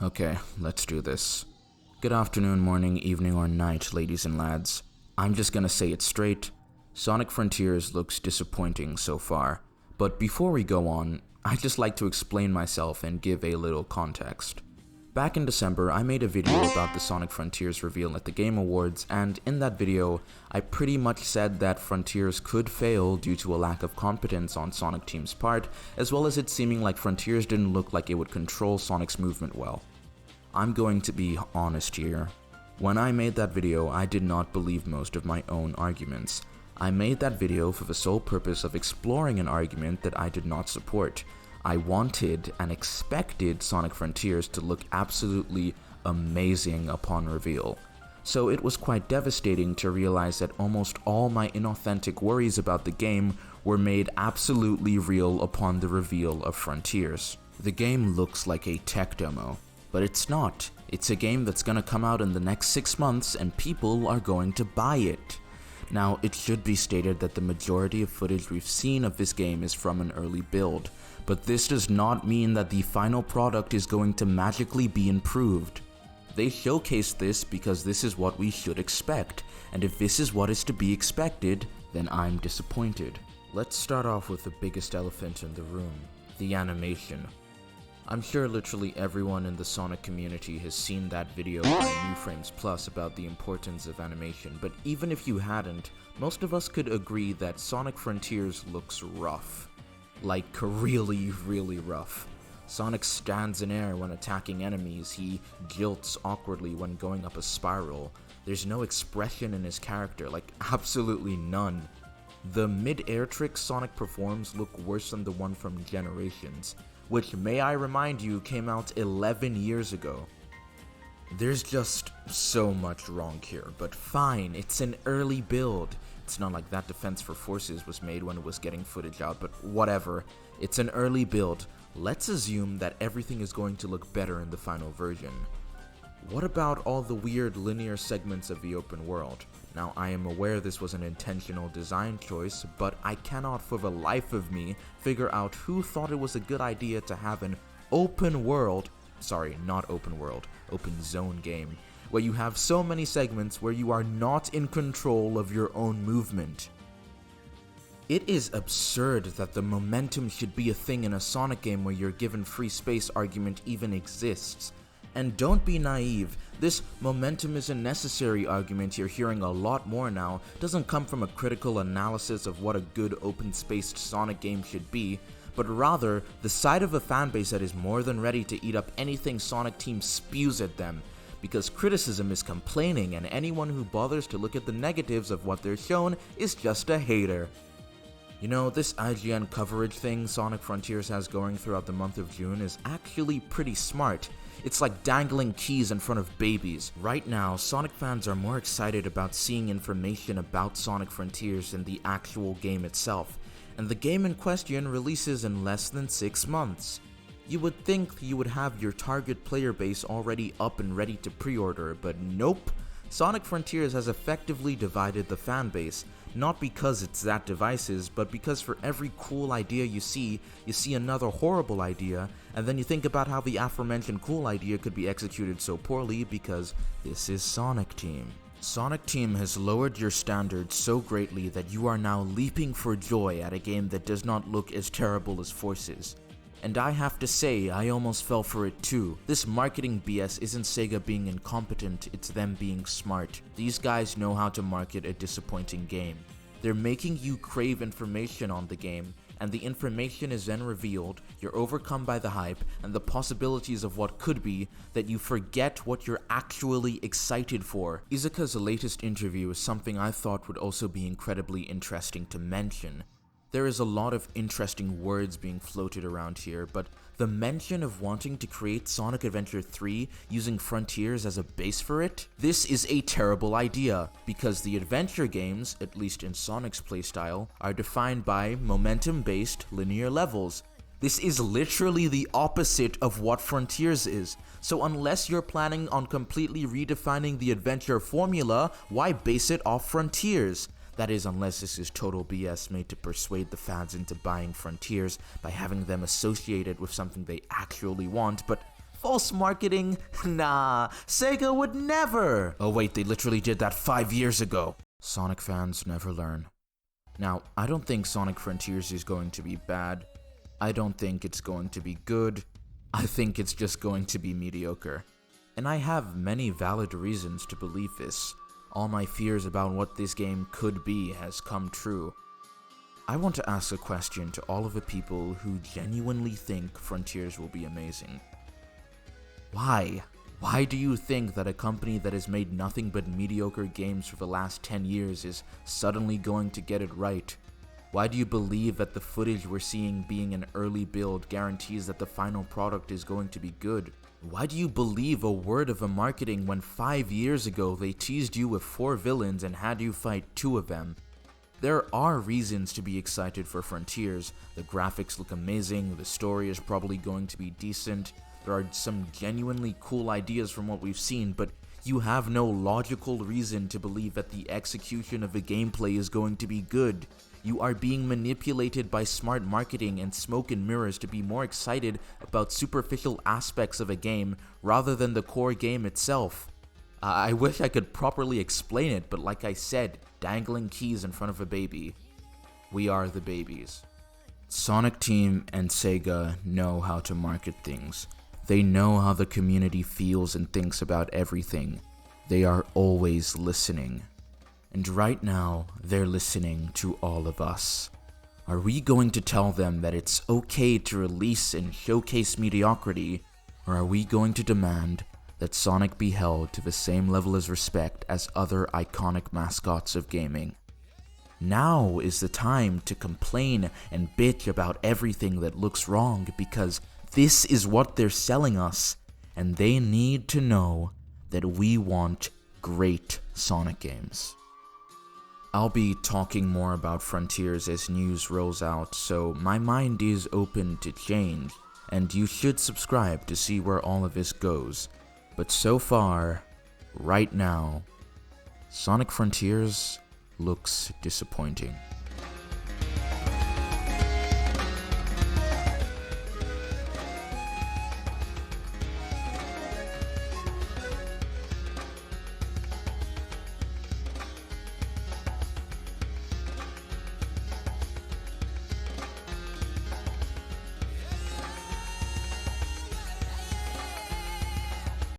Okay, let's do this. Good afternoon, morning, evening, or night, ladies and lads. I'm just gonna say it straight. Sonic Frontiers looks disappointing so far. But before we go on, I'd just like to explain myself and give a little context. Back in December, I made a video about the Sonic Frontiers reveal at the Game Awards, and in that video, I pretty much said that Frontiers could fail due to a lack of competence on Sonic Team's part, as well as it seeming like Frontiers didn't look like it would control Sonic's movement well. I'm going to be honest here. When I made that video, I did not believe most of my own arguments. I made that video for the sole purpose of exploring an argument that I did not support. I wanted and expected Sonic Frontiers to look absolutely amazing upon reveal. So it was quite devastating to realize that almost all my inauthentic worries about the game were made absolutely real upon the reveal of Frontiers. The game looks like a tech demo, but it's not. It's a game that's gonna come out in the next 6 months and people are going to buy it. Now, it should be stated that the majority of footage we've seen of this game is from an early build, but this does not mean that the final product is going to magically be improved. They showcased this because this is what we should expect, and if this is what is to be expected, then I'm disappointed. Let's start off with the biggest elephant in the room, the animation. I'm sure literally everyone in the Sonic community has seen that video by New Frames Plus about the importance of animation, but even if you hadn't, most of us could agree that Sonic Frontiers looks rough. Like really, really rough. Sonic stands in air when attacking enemies, he jilts awkwardly when going up a spiral. There's no expression in his character, like absolutely none. The mid-air tricks Sonic performs look worse than the one from Generations, which, may I remind you, came out 11 years ago. There's just so much wrong here, but fine, it's an early build. It's not like that Defense for Forces was made when it was getting footage out, but whatever. It's an early build. Let's assume that everything is going to look better in the final version. What about all the weird linear segments of the open world? Now, I am aware this was an intentional design choice, but I cannot for the life of me figure out who thought it was a good idea to have an open zone game, where you have so many segments where you are not in control of your own movement. It is absurd that the momentum should be a thing in a Sonic game where your given free space argument even exists. And don't be naive, this momentum is a necessary argument you're hearing a lot more now doesn't come from a critical analysis of what a good open-spaced Sonic game should be, but rather the side of a fanbase that is more than ready to eat up anything Sonic Team spews at them, because criticism is complaining and anyone who bothers to look at the negatives of what they're shown is just a hater. You know, this IGN coverage thing Sonic Frontiers has going throughout the month of June is actually pretty smart. It's like dangling keys in front of babies. Right now, Sonic fans are more excited about seeing information about Sonic Frontiers than the actual game itself, and the game in question releases in less than 6 months. You would think you would have your target player base already up and ready to pre-order, but nope. Sonic Frontiers has effectively divided the fanbase, not because it's that devices, but because for every cool idea you see another horrible idea, and then you think about how the aforementioned cool idea could be executed so poorly because this is Sonic Team. Sonic Team has lowered your standards so greatly that you are now leaping for joy at a game that does not look as terrible as Forces. And I have to say, I almost fell for it too. This marketing BS isn't Sega being incompetent, it's them being smart. These guys know how to market a disappointing game. They're making you crave information on the game, and the information is then revealed, you're overcome by the hype and the possibilities of what could be, that you forget what you're actually excited for. Iizuka's latest interview is something I thought would also be incredibly interesting to mention. There is a lot of interesting words being floated around here, but the mention of wanting to create Sonic Adventure 3 using Frontiers as a base for it? This is a terrible idea, because the adventure games, at least in Sonic's playstyle, are defined by momentum-based linear levels. This is literally the opposite of what Frontiers is, so unless you're planning on completely redefining the adventure formula, why base it off Frontiers? That is, unless this is total BS made to persuade the fans into buying Frontiers by having them associated with something they actually want, but false marketing? Nah, Sega would never! Oh wait, they literally did that 5 years ago. Sonic fans never learn. Now, I don't think Sonic Frontiers is going to be bad. I don't think it's going to be good. I think it's just going to be mediocre. And I have many valid reasons to believe this. All my fears about what this game could be has come true. I want to ask a question to all of the people who genuinely think Frontiers will be amazing. Why? Why do you think that a company that has made nothing but mediocre games for the last 10 years is suddenly going to get it right? Why do you believe that the footage we're seeing being an early build guarantees that the final product is going to be good? Why do you believe a word of the marketing when 5 years ago they teased you with 4 villains and had you fight 2 of them? There are reasons to be excited for Frontiers. The graphics look amazing, the story is probably going to be decent, there are some genuinely cool ideas from what we've seen, but you have no logical reason to believe that the execution of the gameplay is going to be good. You are being manipulated by smart marketing and smoke and mirrors to be more excited about superficial aspects of a game rather than the core game itself. I wish I could properly explain it, but like I said, dangling keys in front of a baby. We are the babies. Sonic Team and Sega know how to market things. They know how the community feels and thinks about everything. They are always listening. And right now, they're listening to all of us. Are we going to tell them that it's okay to release and showcase mediocrity, or are we going to demand that Sonic be held to the same level of respect as other iconic mascots of gaming? Now is the time to complain and bitch about everything that looks wrong, because this is what they're selling us, and they need to know that we want great Sonic games. I'll be talking more about Frontiers as news rolls out, so my mind is open to change, and you should subscribe to see where all of this goes. But so far, right now, Sonic Frontiers looks disappointing.